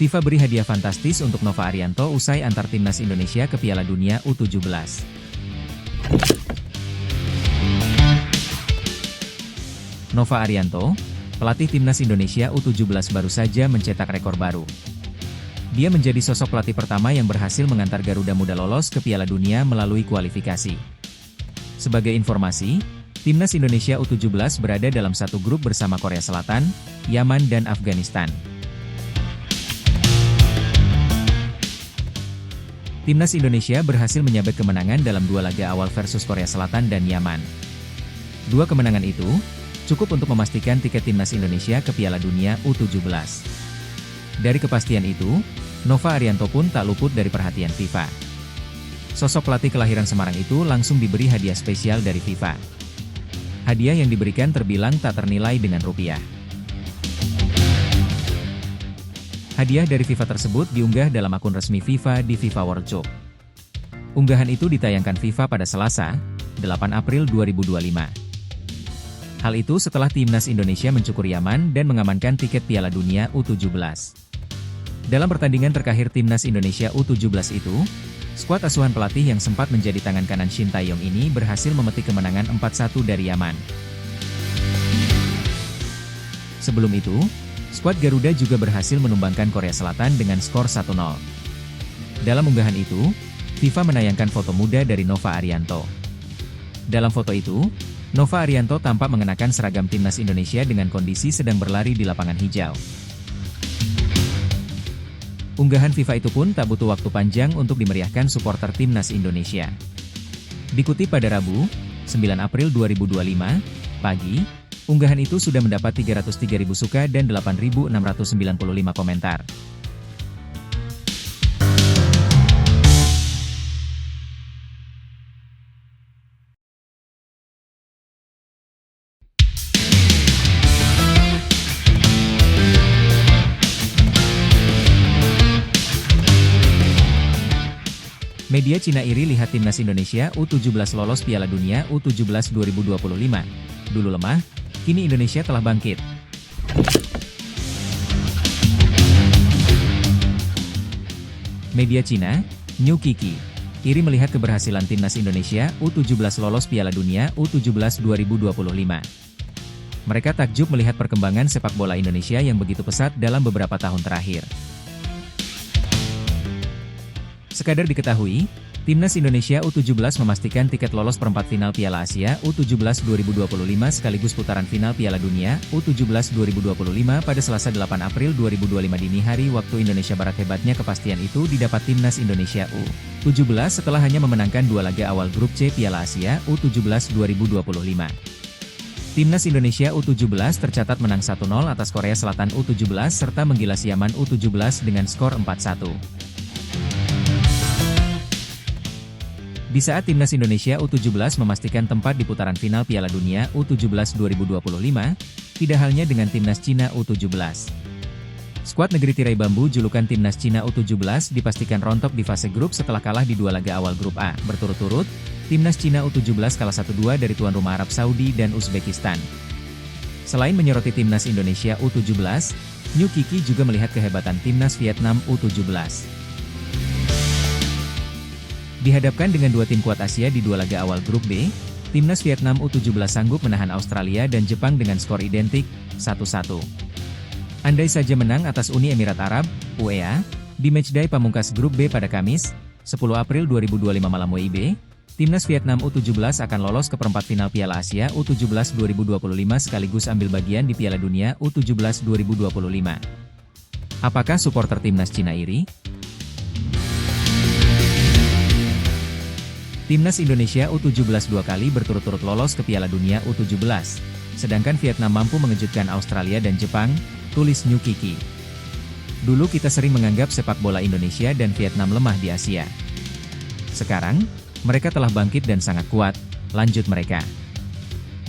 FIFA beri hadiah fantastis untuk Nova Arianto usai antar timnas Indonesia ke Piala Dunia U17. Nova Arianto, pelatih timnas Indonesia U17 baru saja mencetak rekor baru. Dia menjadi sosok pelatih pertama yang berhasil mengantar Garuda Muda lolos ke Piala Dunia melalui kualifikasi. Sebagai informasi, timnas Indonesia U17 berada dalam satu grup bersama Korea Selatan, Yaman dan Afghanistan. Timnas Indonesia berhasil menyabet kemenangan dalam dua laga awal versus Korea Selatan dan Yaman. Dua kemenangan itu cukup untuk memastikan tiket timnas Indonesia ke Piala Dunia U17. Dari kepastian itu, Nova Arianto pun tak luput dari perhatian FIFA. Sosok pelatih kelahiran Semarang itu langsung diberi hadiah spesial dari FIFA. Hadiah yang diberikan terbilang tak ternilai dengan rupiah. Hadiah dari FIFA tersebut diunggah dalam akun resmi FIFA di FIFA World Cup. Unggahan itu ditayangkan FIFA pada Selasa, 8 April 2025. Hal itu setelah timnas Indonesia mencukur Yaman dan mengamankan tiket Piala Dunia U17. Dalam pertandingan terakhir timnas Indonesia U17 itu, skuad asuhan pelatih yang sempat menjadi tangan kanan Shin Tae-yong ini berhasil memetik kemenangan 4-1 dari Yaman. Sebelum itu, skuad Garuda juga berhasil menumbangkan Korea Selatan dengan skor 1-0. Dalam unggahan itu, FIFA menayangkan foto muda dari Nova Arianto. Dalam foto itu, Nova Arianto tampak mengenakan seragam timnas Indonesia dengan kondisi sedang berlari di lapangan hijau. Unggahan FIFA itu pun tak butuh waktu panjang untuk dimeriahkan supporter timnas Indonesia. Dikutip pada Rabu, 9 April 2025, pagi, unggahan itu sudah mendapat 303.000 suka dan 8.695 komentar. Media Cina iri lihat timnas Indonesia U17 lolos Piala Dunia U17 2025. Dulu lemah, kini Indonesia telah bangkit. Media Cina, New Kiki, iri melihat keberhasilan timnas Indonesia U17 lolos Piala Dunia U17 2025. Mereka takjub melihat perkembangan sepak bola Indonesia yang begitu pesat dalam beberapa tahun terakhir. Sekadar diketahui, timnas Indonesia U17 memastikan tiket lolos perempat final Piala Asia U17 2025 sekaligus putaran final Piala Dunia U17 2025 pada Selasa 8 April 2025 dini hari waktu Indonesia Barat. Hebatnya kepastian itu didapat timnas Indonesia U17 setelah hanya memenangkan dua laga awal grup C Piala Asia U17 2025. Timnas Indonesia U17 tercatat menang 1-0 atas Korea Selatan U17 serta menggilas Yaman U17 dengan skor 4-1. Di saat timnas Indonesia U17 memastikan tempat di putaran final Piala Dunia U17 2025, tidak halnya dengan timnas Cina U17. Skuad negeri tirai bambu julukan timnas Cina U17 dipastikan rontok di fase grup setelah kalah di dua laga awal grup A berturut-turut. Timnas Cina U17 kalah 1-2 dari tuan rumah Arab Saudi dan Uzbekistan. Selain menyoroti timnas Indonesia U17, New Kiki juga melihat kehebatan timnas Vietnam U17. Dihadapkan dengan dua tim kuat Asia di dua laga awal grup B, timnas Vietnam U17 sanggup menahan Australia dan Jepang dengan skor identik, 1-1. Andai saja menang atas Uni Emirat Arab, UEA, di matchday pamungkas grup B pada Kamis, 10 April 2025 malam WIB, timnas Vietnam U17 akan lolos ke perempat final Piala Asia U17 2025 sekaligus ambil bagian di Piala Dunia U17 2025. Apakah supporter timnas Cina iri? Timnas Indonesia U17 dua kali berturut-turut lolos ke Piala Dunia U17, sedangkan Vietnam mampu mengejutkan Australia dan Jepang, tulis New Kiki. Dulu kita sering menganggap sepak bola Indonesia dan Vietnam lemah di Asia. Sekarang, mereka telah bangkit dan sangat kuat, lanjut mereka.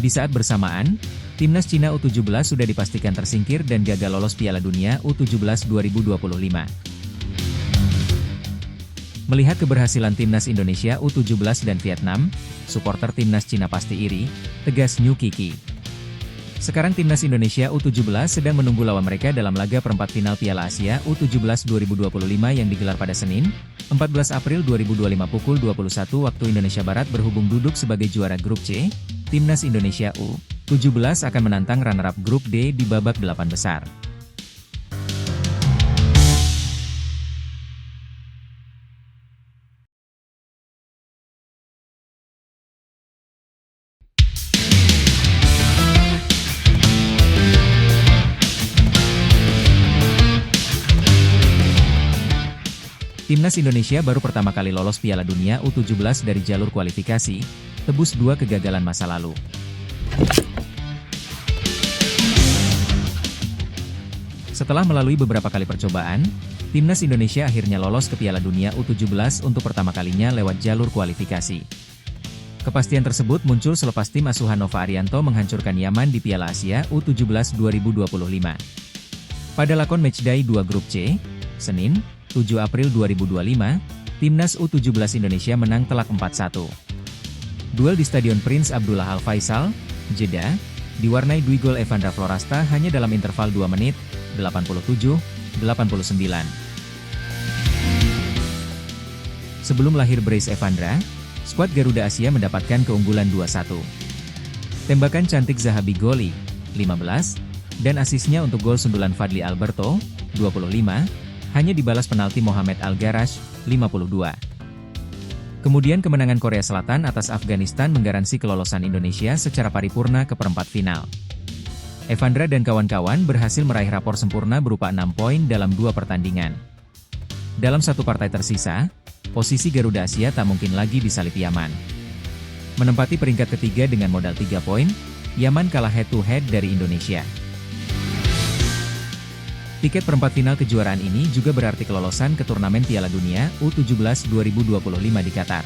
Di saat bersamaan, timnas Cina U17 sudah dipastikan tersingkir dan gagal lolos Piala Dunia U17 2025. Melihat keberhasilan timnas Indonesia U17 dan Vietnam, supporter timnas Cina pasti iri, tegas New Kiki. Sekarang timnas Indonesia U17 sedang menunggu lawan mereka dalam laga perempat final Piala Asia U17 2025 yang digelar pada Senin, 14 April 2025 pukul 21 waktu Indonesia Barat. Berhubung duduk sebagai juara grup C, timnas Indonesia U17 akan menantang runner-up grup D di babak 8 besar. Timnas Indonesia baru pertama kali lolos Piala Dunia U17 dari jalur kualifikasi, tebus 2 kegagalan masa lalu. Setelah melalui beberapa kali percobaan, Timnas Indonesia akhirnya lolos ke Piala Dunia U17 untuk pertama kalinya lewat jalur kualifikasi. Kepastian tersebut muncul selepas tim asuhan Nova Arianto menghancurkan Yaman di Piala Asia U17 2025. Pada lakon matchday 2 grup C, Senin, 7 April 2025, Timnas U17 Indonesia menang telak 4-1. Duel di Stadion Prince Abdullah Al Faisal, Jeddah, diwarnai dua gol Evandra Florasta hanya dalam interval 2 menit, 87-89. Sebelum lahir brace Evandra, skuad Garuda Asia mendapatkan keunggulan 2-1. Tembakan cantik Zahabi Goli, 15, dan asisnya untuk gol sundulan Fadli Alberto, 25, hanya dibalas penalti Mohamed Al-Garash, 52. Kemudian kemenangan Korea Selatan atas Afghanistan menggaransi kelolosan Indonesia secara paripurna ke perempat final. Evandra dan kawan-kawan berhasil meraih rapor sempurna berupa 6 poin dalam 2 pertandingan. Dalam satu partai tersisa, posisi Garuda Asia tak mungkin lagi disalip Yaman. Menempati peringkat ketiga dengan modal 3 poin, Yaman kalah head-to-head dari Indonesia. Tiket perempat final kejuaraan ini juga berarti kelolosan ke turnamen Piala Dunia U17 2025 di Qatar.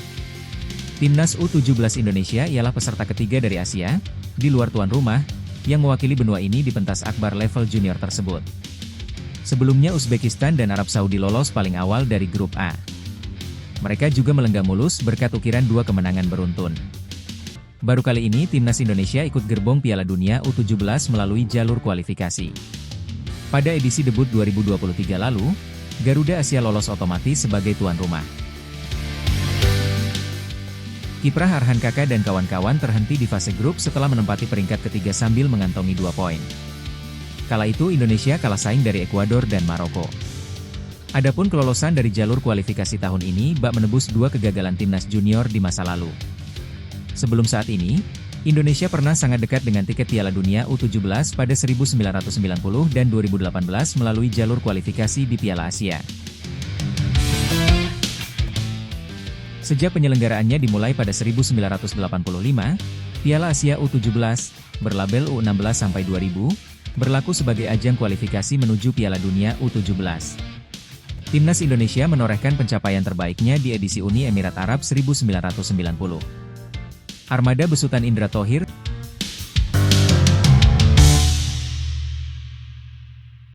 Timnas U17 Indonesia ialah peserta ketiga dari Asia, di luar tuan rumah, yang mewakili benua ini di pentas akbar level junior tersebut. Sebelumnya Uzbekistan dan Arab Saudi lolos paling awal dari grup A. Mereka juga melenggang mulus berkat ukiran 2 kemenangan beruntun. Baru kali ini Timnas Indonesia ikut gerbong Piala Dunia U17 melalui jalur kualifikasi. Pada edisi debut 2023 lalu, Garuda Asia lolos otomatis sebagai tuan rumah. Kiprah Arhan Kaka dan kawan-kawan terhenti di fase grup setelah menempati peringkat ketiga sambil mengantongi 2 poin. Kala itu Indonesia kalah saing dari Ekuador dan Maroko. Adapun kelolosan dari jalur kualifikasi tahun ini bak menebus 2 kegagalan timnas junior di masa lalu. Sebelum saat ini, Indonesia pernah sangat dekat dengan tiket Piala Dunia U17 pada 1990 dan 2018 melalui jalur kualifikasi di Piala Asia. Sejak penyelenggaraannya dimulai pada 1985, Piala Asia U17, berlabel U16-2000, berlaku sebagai ajang kualifikasi menuju Piala Dunia U17. Timnas Indonesia menorehkan pencapaian terbaiknya di edisi Uni Emirat Arab 1990. Armada besutan Indra Thohir,